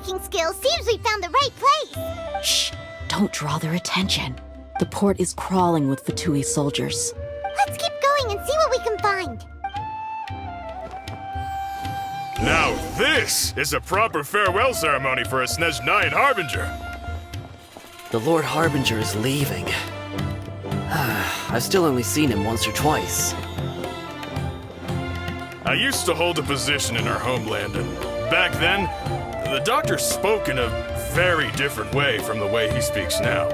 hacking skills, seems we found the right place. Shh! Don't draw their attention. The port is crawling with Fatui soldiers. Let's keep going and see what we can find. Now this is a proper farewell ceremony for a Snezhnayan Harbinger. The Lord Harbinger is leaving. I've still only seen him once or twice. I used to hold a position in our homeland, and back then, the doctor spoke in a very different way from the way he speaks now.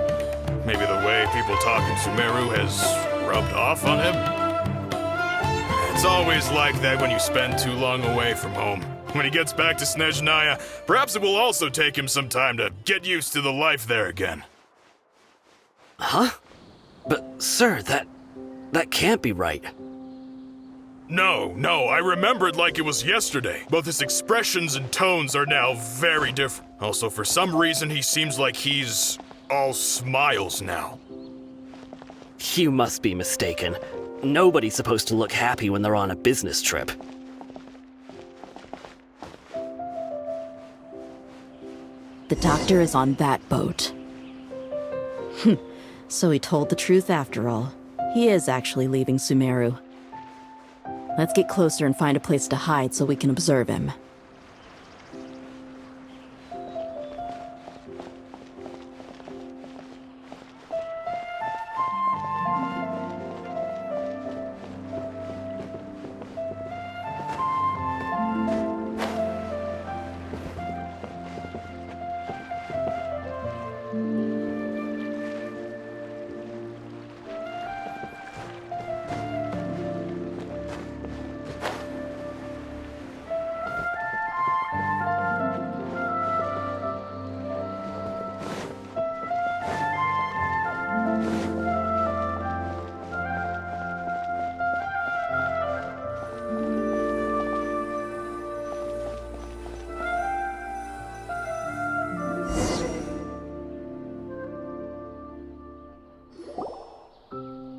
Maybe the way people talk in Sumeru has rubbed off on him? It's always like that when you spend too long away from home. When he gets back to Snezhnaya, perhaps it will also take him some time to get used to the life there again. Huh? But, sir, that can't be right. No, I remember it like it was yesterday. Both his expressions and tones are now very different. Also, for some reason, he seems like he's all smiles now. You must be mistaken. Nobody's supposed to look happy when they're on a business trip. The doctor is on that boat. So he told the truth after all. He is actually leaving Sumeru. Let's get closer and find a place to hide so we can observe him.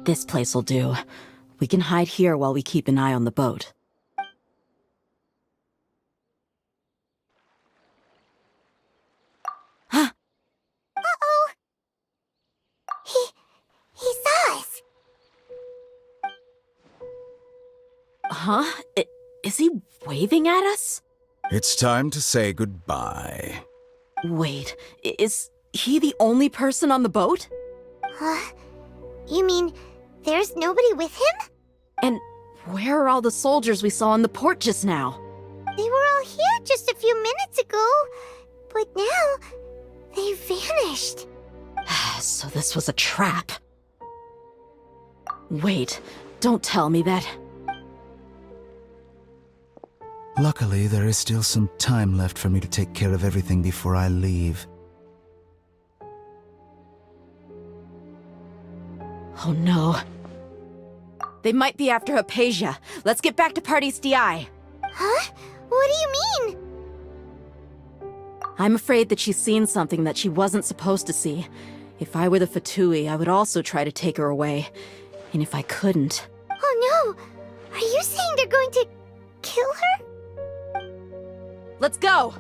This place'll do. We can hide here while we keep an eye on the boat. Huh? Uh-oh. He saw us. Huh? Is he waving at us? It's time to say goodbye. Wait, is he the only person on the boat? You mean there's nobody with him? And where are all the soldiers we saw in the port just now? They were all here just a few minutes ago, but now they vanished. So this was a trap. Wait, don't tell me that. Luckily, there is still some time left for me to take care of everything before I leave. Oh no. They might be after Hypatia. Let's get back to Party's DI. Huh? What do you mean? I'm afraid that she's seen something that she wasn't supposed to see. If I were the Fatui, I would also try to take her away. And if I couldn't... Oh no! Are you saying they're going to kill her? Let's go!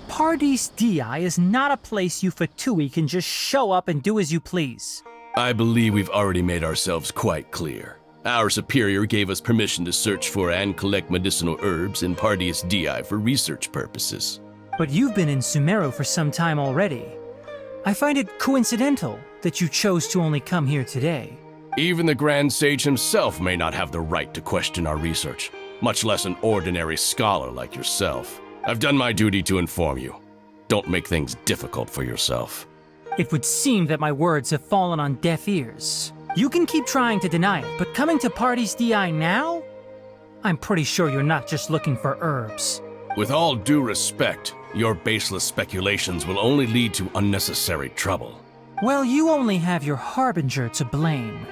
Party's DI is not a place you Fatui can just show up and do as you please. I believe we've already made ourselves quite clear. Our superior gave us permission to search for and collect medicinal herbs in Party's DI for research purposes. But you've been in Sumeru for some time already. I find it coincidental that you chose to only come here today. Even the Grand Sage himself may not have the right to question our research, much less an ordinary scholar like yourself. I've done my duty to inform you. Don't make things difficult for yourself. It would seem that my words have fallen on deaf ears. You can keep trying to deny it, but coming to Party's DI now? I'm pretty sure you're not just looking for herbs. With all due respect, your baseless speculations will only lead to unnecessary trouble. Well, you only have your Harbinger to blame.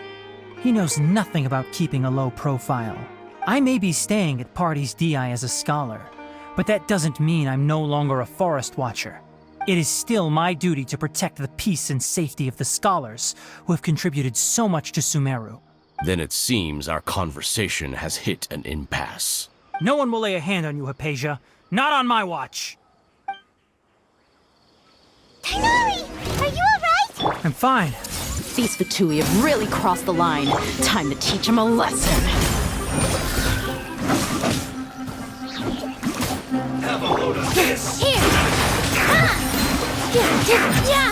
He knows nothing about keeping a low profile. I may be staying at Party's DI as a scholar, but that doesn't mean I'm no longer a forest watcher. It is still my duty to protect the peace and safety of the scholars who have contributed so much to Sumeru. Then it seems our conversation has hit an impasse. No one will lay a hand on you, Hypatia. Not on my watch. Tighnari, are you alright? I'm fine. These Fatui have really crossed the line. Time to teach them a lesson. Have a load of this! Here! Ah! Yeah! Yeah!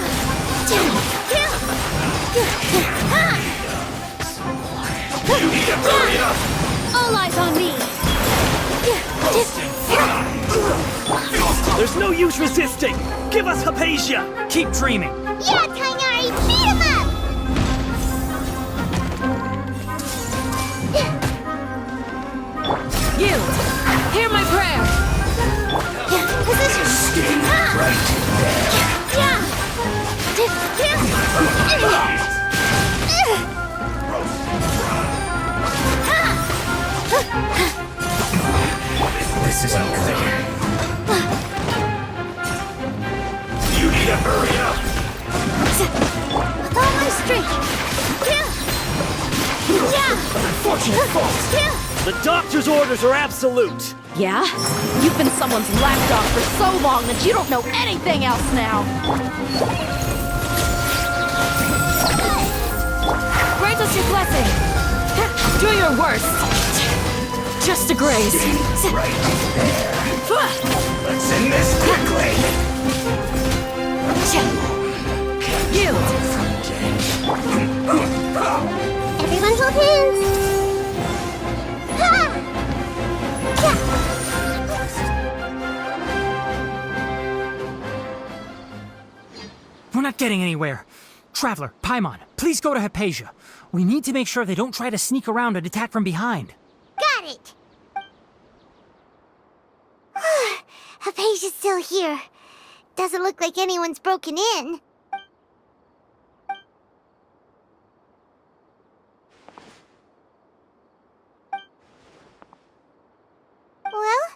You need to hurry up! All eyes on me! There's no use resisting! Give us Hypatia! Keep dreaming. Yeah, Tighnari, beat him up! Yield! Hear my prayer! Position! Right This isn't good. You need to hurry up! With all my strength! Unfortunate fault! The doctor's orders are absolute! Yeah? You've been someone's lapdog for so long that you don't know anything else now! Grant us your blessing! Do your worst! Just a graze! Right there. Let's end this quickly! Yield! Everyone hold hands! We're not getting anywhere. Traveler, Paimon, please go to Hypatia. We need to make sure they don't try to sneak around and attack from behind. Got it! Hypatia's still here. Doesn't look like anyone's broken in. Well,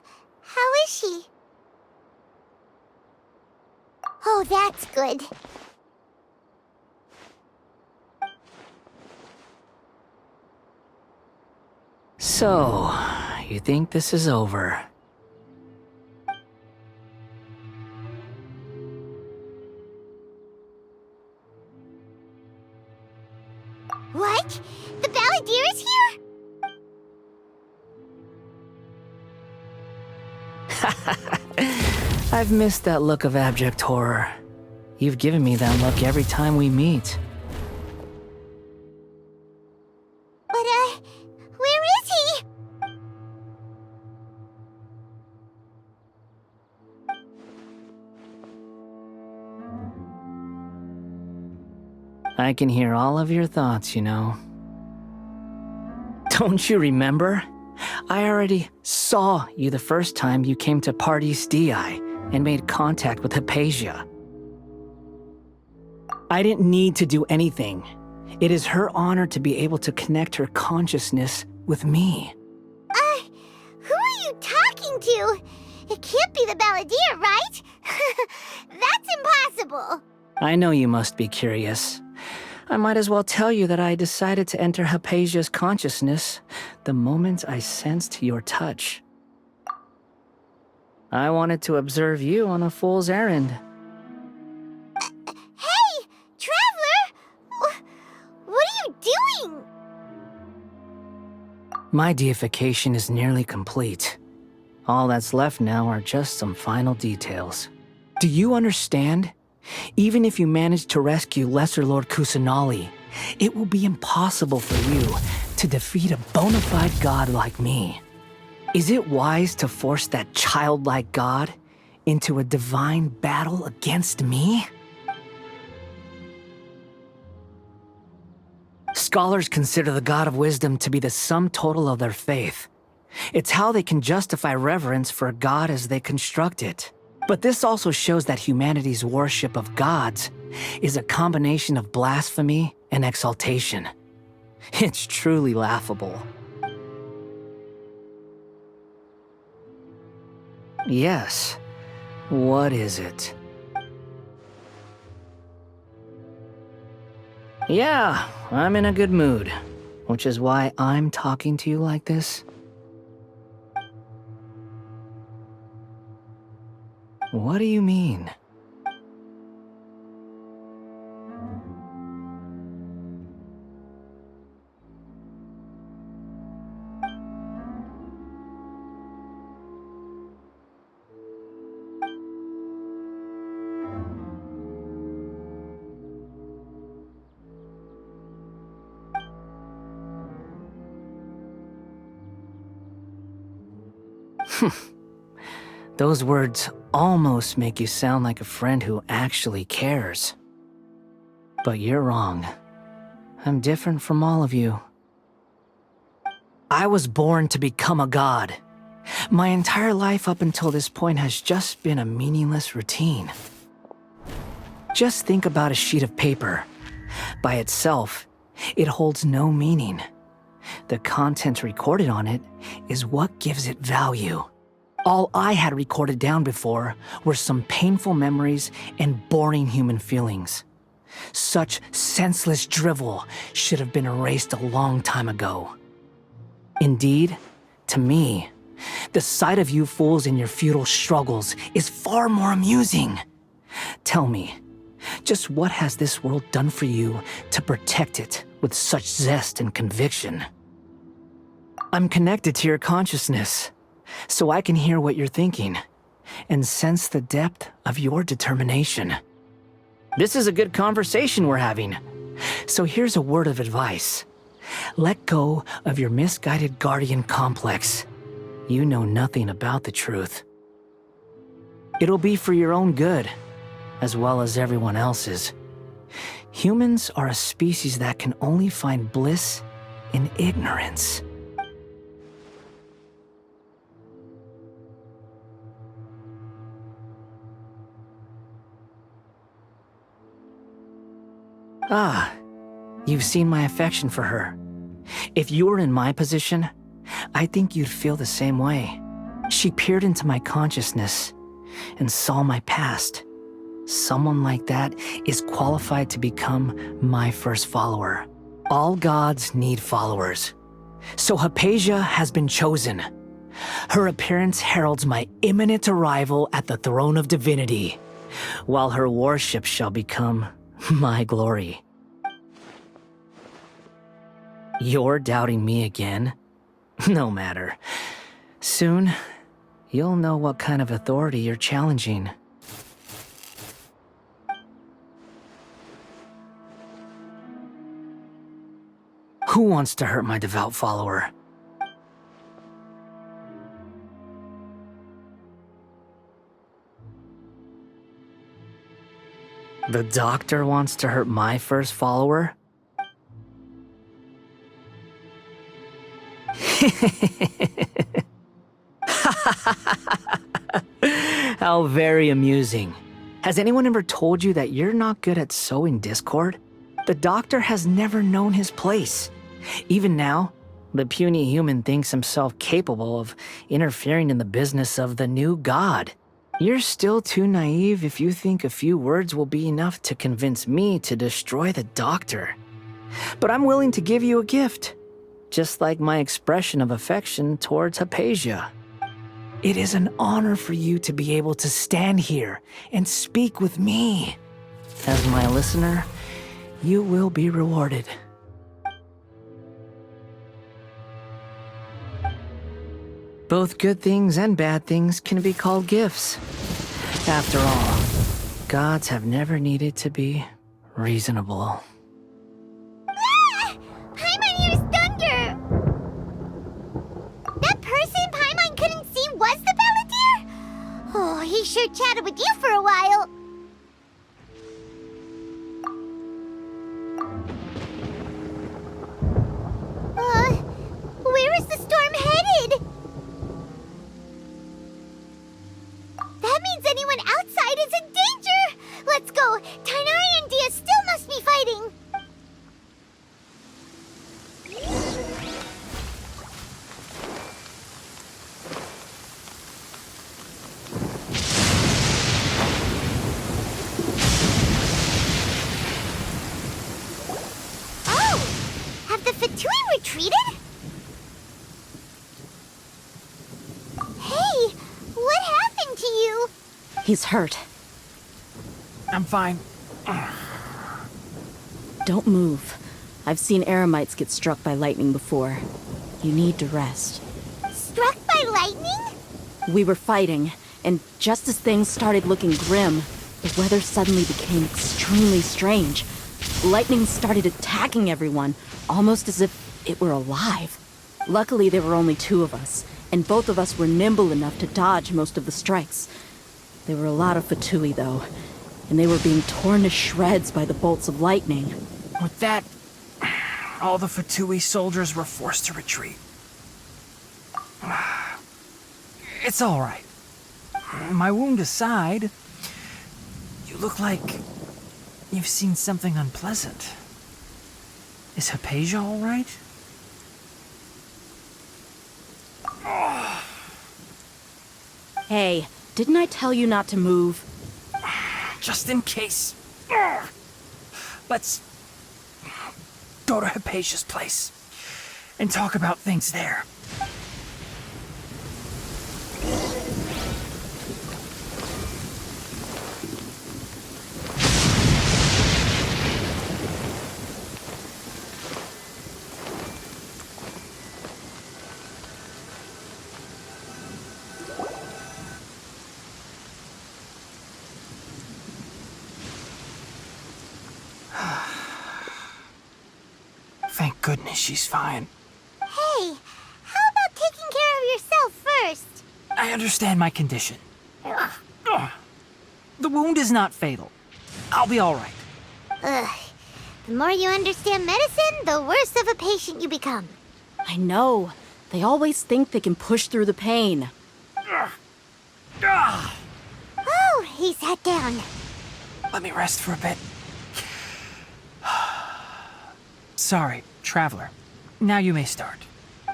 how is she? Oh, that's good. So, you think this is over? What? The Balladeer is here? I've missed that look of abject horror. You've given me that look every time we meet. But, where is he? I can hear all of your thoughts, you know. Don't you remember? I already saw you the first time you came to Party's DI and made contact with Hypatia. I didn't need to do anything. It is her honor to be able to connect her consciousness with me. Who are you talking to? It can't be the Balladeer, right? That's impossible. I know you must be curious. I might as well tell you that I decided to enter Hypatia's consciousness the moment I sensed your touch. I wanted to observe you on a fool's errand. Hey, Traveler! What are you doing? My deification is nearly complete. All that's left now are just some final details. Do you understand? Even if you manage to rescue Lesser Lord Kusanali, it will be impossible for you to defeat a bona fide god like me. Is it wise to force that childlike god into a divine battle against me? Scholars consider the god of wisdom to be the sum total of their faith. It's how they can justify reverence for a god as they construct it. But this also shows that humanity's worship of gods is a combination of blasphemy and exaltation. It's truly laughable. Yes. What is it? Yeah, I'm in a good mood, which is why I'm talking to you like this. What do you mean? Those words almost make you sound like a friend who actually cares. But you're wrong. I'm different from all of you. I was born to become a god. My entire life up until this point has just been a meaningless routine. Just think about a sheet of paper. By itself, it holds no meaning. The content recorded on it is what gives it value. All I had recorded down before were some painful memories and boring human feelings. Such senseless drivel should have been erased a long time ago. Indeed, to me, the sight of you fools in your futile struggles is far more amusing. Tell me, just what has this world done for you to protect it with such zest and conviction? I'm connected to your consciousness, so I can hear what you're thinking and sense the depth of your determination. This is a good conversation we're having, so here's a word of advice. Let go of your misguided guardian complex. You know nothing about the truth. It'll be for your own good, as well as everyone else's. Humans are a species that can only find bliss in ignorance. Ah, you've seen my affection for her. If you were in my position, I think you'd feel the same way. She peered into my consciousness and saw my past. Someone like that is qualified to become my first follower. All gods need followers. So Hypatia has been chosen. Her appearance heralds my imminent arrival at the throne of divinity, while her worship shall become my glory. You're doubting me again? No matter. Soon, you'll know what kind of authority you're challenging. Who wants to hurt my devout follower? The doctor wants to hurt my first follower? How very amusing. Has anyone ever told you that you're not good at sowing discord? The doctor has never known his place. Even now, the puny human thinks himself capable of interfering in the business of the new god. You're still too naive if you think a few words will be enough to convince me to destroy the doctor. But I'm willing to give you a gift, just like my expression of affection towards Hypatia. It is an honor for you to be able to stand here and speak with me. As my listener, you will be rewarded. Both good things and bad things can be called gifts. After all, gods have never needed to be reasonable. Ah! Paimon hears thunder! That person Paimon couldn't see was the Balladeer? Oh, he sure chatted with you for a while. Where is the storm headed? That means anyone outside is in danger! Let's go! Tainari and Dia still must be fighting! Fatui retreated? Hey, what happened to you? He's hurt. I'm fine. Don't move. I've seen eremites get struck by lightning before. You need to rest. Struck by lightning? We were fighting, and just as things started looking grim, the weather suddenly became extremely strange. Lightning started attacking everyone, almost as if it were alive. Luckily, there were only 2 of us, and both of us were nimble enough to dodge most of the strikes. There were a lot of Fatui, though, and they were being torn to shreds by the bolts of lightning. With that, all the Fatui soldiers were forced to retreat. It's all right. My wound aside, you look like you've seen something unpleasant. Is Hypatia all right? Hey, didn't I tell you not to move? Just in case. Let's go to Hypatia's place and talk about things there. Thank goodness she's fine. Hey, how about taking care of yourself first? I understand my condition. The wound is not fatal. I'll be all right. Ugh. The more you understand medicine, the worse of a patient you become. I know. They always think they can push through the pain. Oh, he sat down. Let me rest for a bit. Sorry, traveler. Now you may start. So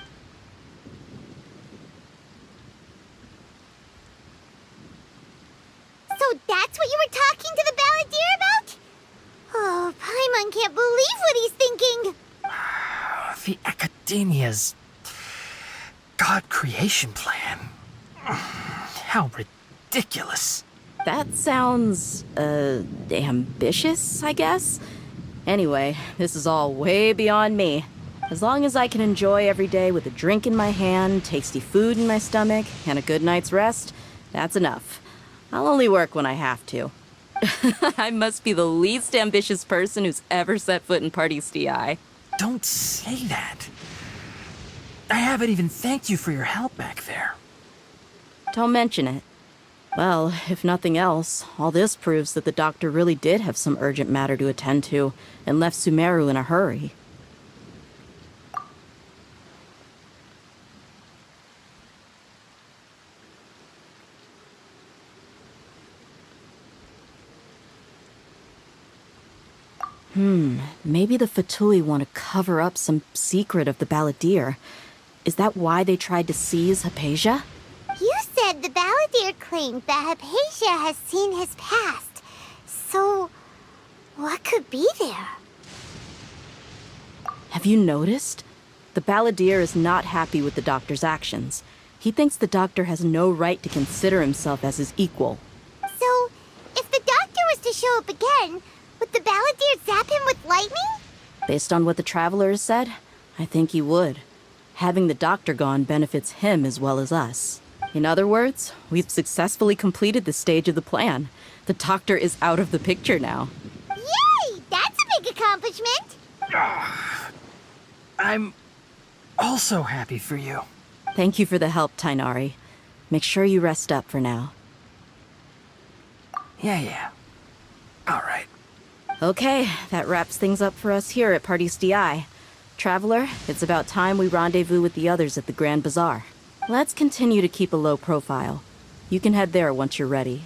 that's what you were talking to the balladeer about? Oh, Paimon can't believe what he's thinking. The Academia's God creation plan. How ridiculous. That sounds, ambitious, I guess? Anyway, this is all way beyond me. As long as I can enjoy every day with a drink in my hand, tasty food in my stomach, and a good night's rest, that's enough. I'll only work when I have to. I must be the least ambitious person who's ever set foot in Party's DI. Don't say that. I haven't even thanked you for your help back there. Don't mention it. Well, if nothing else, all this proves that the doctor really did have some urgent matter to attend to, and left Sumeru in a hurry. Maybe the Fatui want to cover up some secret of the balladeer. Is that why they tried to seize Hypatia? You said the balladeer claimed that Hypatia has seen his past. So, what could be there? Have you noticed? The balladeer is not happy with the doctor's actions. He thinks the doctor has no right to consider himself as his equal. So, if the doctor was to show up again, would the balladeer zap him with lightning? Based on what the traveler has said, I think he would. Having the doctor gone benefits him as well as us. In other words, we've successfully completed this stage of the plan. The doctor is out of the picture now. Yay! That's a big accomplishment! I'm also happy for you. Thank you for the help, Tainari. Make sure you rest up for now. Yeah. All right. Okay, that wraps things up for us here at Party's DI. Traveler, it's about time we rendezvous with the others at the Grand Bazaar. Let's continue to keep a low profile. You can head there once you're ready.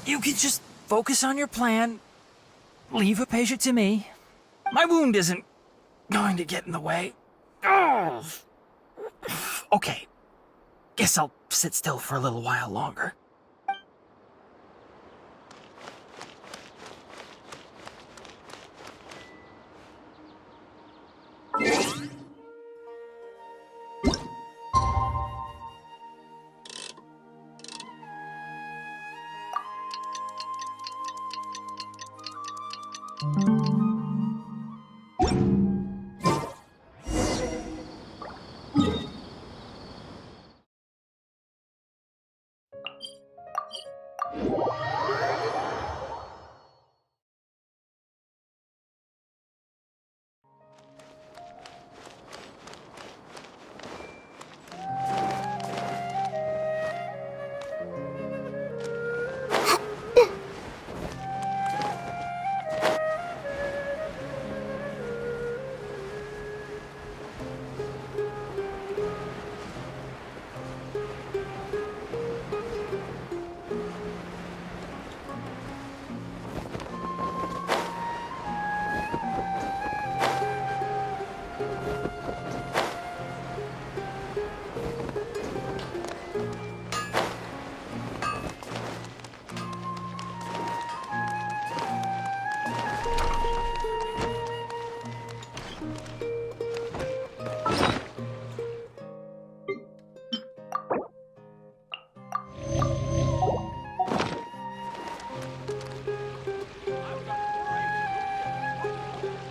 You can just focus on your plan. Leave Hypatia to me. My wound isn't going to get in the way. Oh. Okay. Guess I'll sit still for a little while longer.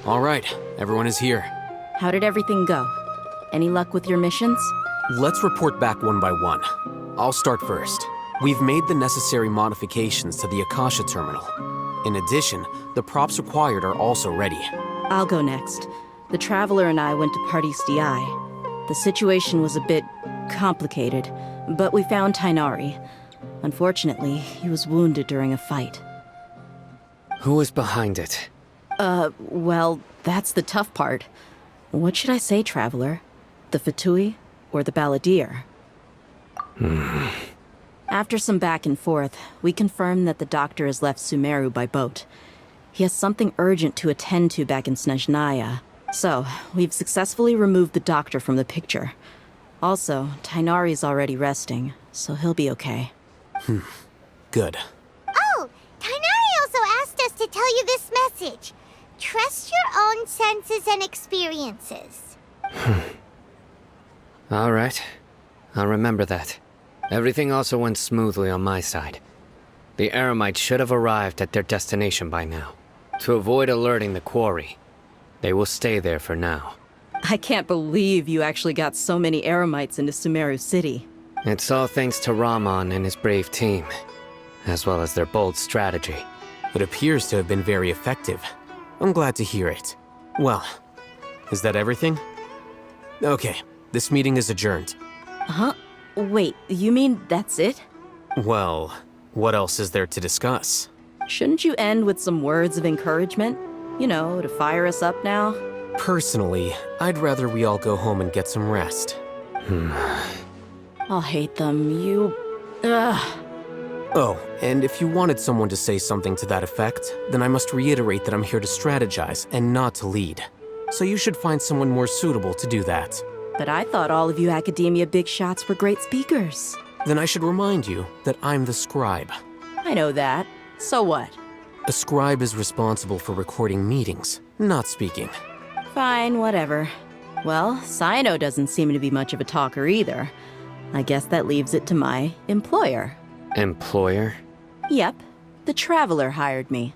All right, everyone is here. How did everything go? Any luck with your missions? Let's report back one by one. I'll start first. We've made the necessary modifications to the Akasha terminal. In addition, the props required are also ready. I'll go next. The Traveler and I went to Party's DI. The situation was a bit complicated, but we found Tainari. Unfortunately, he was wounded during a fight. Who was behind it? Well, that's the tough part. What should I say, Traveler? The Fatui or the Balladeer? After some back and forth, we confirmed that the doctor has left Sumeru by boat. He has something urgent to attend to back in Snezhnaya. So, we've successfully removed the doctor from the picture. Also, Tainari's already resting, so he'll be okay. Good. Oh, Tainari also asked us to tell you this message. Trust your own senses and experiences. All right. I'll remember that. Everything also went smoothly on my side. The Eremites should have arrived at their destination by now. To avoid alerting the quarry, they will stay there for now. I can't believe you actually got so many Eremites into Sumeru City. It's all thanks to Rahman and his brave team, as well as their bold strategy. It appears to have been very effective. I'm glad to hear it. Well, is that everything? Okay, this meeting is adjourned. Huh? Wait, you mean that's it? Well, what else is there to discuss? Shouldn't you end with some words of encouragement? You know, to fire us up now? Personally, I'd rather we all go home and get some rest. I'll hate them. Ugh. Oh, and if you wanted someone to say something to that effect, then I must reiterate that I'm here to strategize and not to lead. So you should find someone more suitable to do that. But I thought all of you Academia big shots were great speakers. Then I should remind you that I'm the scribe. I know that. So what? A scribe is responsible for recording meetings, not speaking. Fine, whatever. Well, Cyno doesn't seem to be much of a talker either. I guess that leaves it to my employer. Employer? Yep, the Traveler hired me.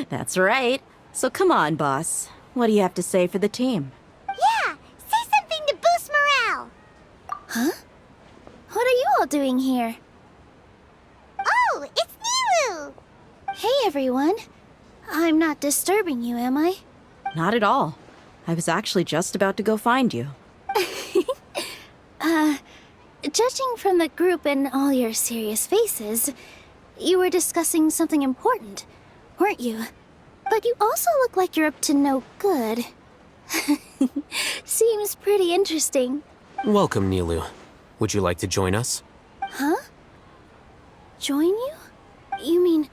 That's right. So come on, boss. What do you have to say for the team? Yeah, say something to boost morale. Huh? What are you all doing here? Oh, it's Nilu! Hey, everyone. I'm not disturbing you, am I? Not at all. I was actually just about to go find you. Judging from the group and all your serious faces, you were discussing something important, weren't you? But you also look like you're up to no good. Seems pretty interesting. Welcome, Nilu. Would you like to join us? Huh? Join you? You mean,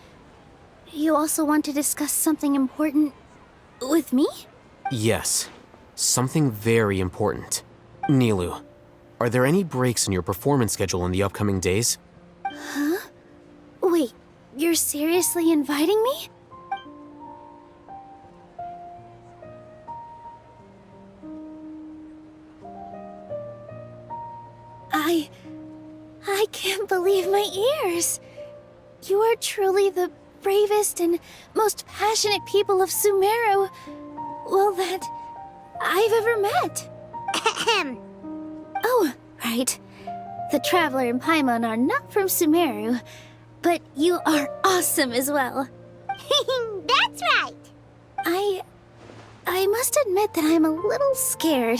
you also want to discuss something important with me? Yes. Something very important. Nilu, are there any breaks in your performance schedule in the upcoming days? Huh? Wait, you're seriously inviting me? I can't believe my ears. You are truly the bravest and most passionate people of Sumeru, well, that I've ever met. Oh, right. The Traveler and Paimon are not from Sumeru, but you are awesome as well. That's right. I must admit that I'm a little scared,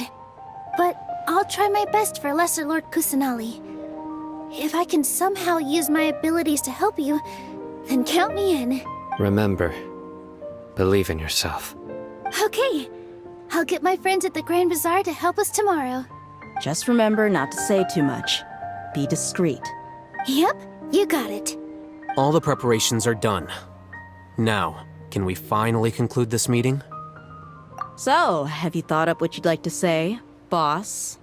but I'll try my best for Lesser Lord Kusanali. If I can somehow use my abilities to help you, then count me in. Remember, believe in yourself. Okay. I'll get my friends at the Grand Bazaar to help us tomorrow. Just remember not to say too much. Be discreet. Yep, you got it. All the preparations are done. Now, can we finally conclude this meeting? So, have you thought up what you'd like to say, boss?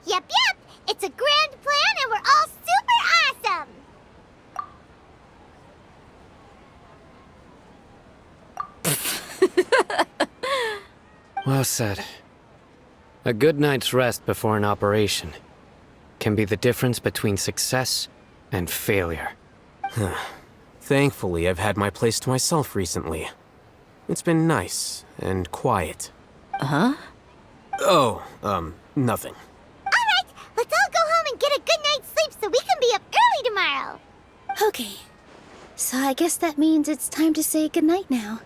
Yep. It's a grand plan and we're all super awesome. Well said. A good night's rest before an operation can be the difference between success and failure. Thankfully, I've had my place to myself recently. It's been nice and quiet. Huh? Oh, nothing. Alright, let's all go home and get a good night's sleep so we can be up early tomorrow. Okay. So I guess that means it's time to say goodnight now.